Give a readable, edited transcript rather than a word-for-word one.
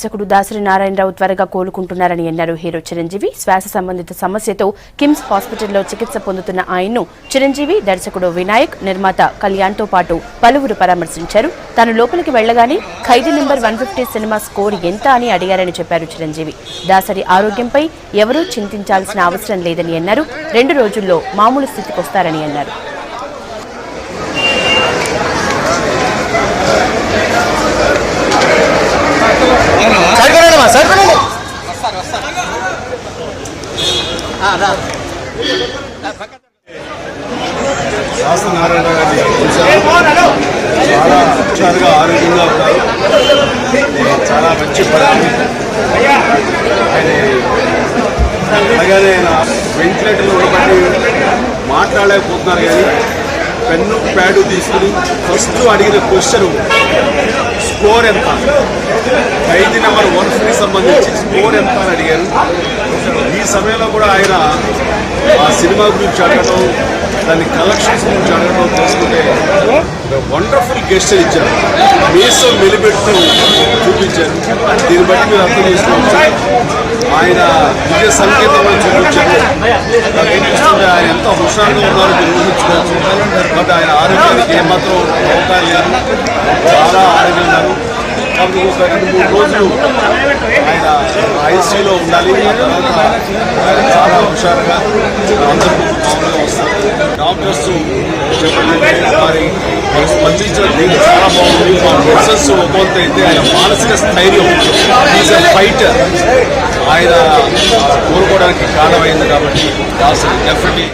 దర్శకుడు దాసరి నారాయణరావు త్వరగా కోలుకుంటున్నారని అన్నారు. హీరో చిరంజీవి శ్వాస సంబంధిత సమస్యతో కిమ్స్ హాస్పిటల్లో చికిత్స పొందుతున్న ఆయన్ను చిరంజీవి, దర్శకుడు వినాయక్, నిర్మాత కళ్యాణ్తో పాటు పలువురు పరామర్శించారు. తాను లోపలికి వెళ్లగానే ఖైదీ నెంబర్ 150 సినిమా స్కోర్ ఎంత అని అడిగారని చెప్పారు చిరంజీవి. దాసరి ఆరోగ్యంపై ఎవరూ చింతించాల్సిన అవసరం లేదని అన్నారు. 2 రోజుల్లో మామూలు స్థితికొస్తారని అన్నారు. దాసరి నారాయణరావు గారి చాలా హుషారుగా ఆరోగ్యంగా ఉన్నారు. చాలా మంచి పరిస్థితి. అలాగనే ఆయన వెంటిలేటర్లో ఉండబట్టి మాట్లాడలేకపోతున్నారు. కానీ పెన్ను ప్యాడు తీసుకుని ఫస్ట్ అడిగిన క్వశ్చన్ స్కోర్ ఎంత, ఖైదీ నెంబర్ 150 సంబంధించి స్కోర్ ఎంత అని అడిగారు. ఈ సమయంలో కూడా ఆయన ఆ సినిమా గురించి అడగడం, దాని కలెక్షన్స్ గురించి అడగడం చేసుకుంటే వండర్ఫుల్ గెస్చర్ ఇచ్చారు. మీసో మెలిపెట్టు చూపించారు. దీన్ని బట్టి మీరు అర్థం చేసుకోవచ్చు ఆయన విజయ సంకేతంలో చూపించారు. ఆయన ఎంత హుషారుగా ఉన్నారో మీరు ఊహించుకోవచ్చు. బట్ ఆయన ఆరోగ్యానికి ఏమాత్రం అవకాశం లేదు. చాలా ఆరోగ్యంగా ఉన్నారు. కాబట్టి ఒక 2-3 రోజులు ఆయన ఐసీయూలో ఉండాలి. ఆ తర్వాత ఆయన చాలా హుషారుగా అందరికీ మామూలుగా వస్తారు. డాక్టర్స్ మరి స్పందించిన దీనికి చాలా బాగుంది. మా ప్రొసెస్ ఒక్కొంత అయితే ఆయన మానసిక స్థైర్యం, ఈజ్ ఎ ఫైటర్, ఆయన కోరుకోవడానికి కారణమైంది. కాబట్టి డెఫినెట్లీ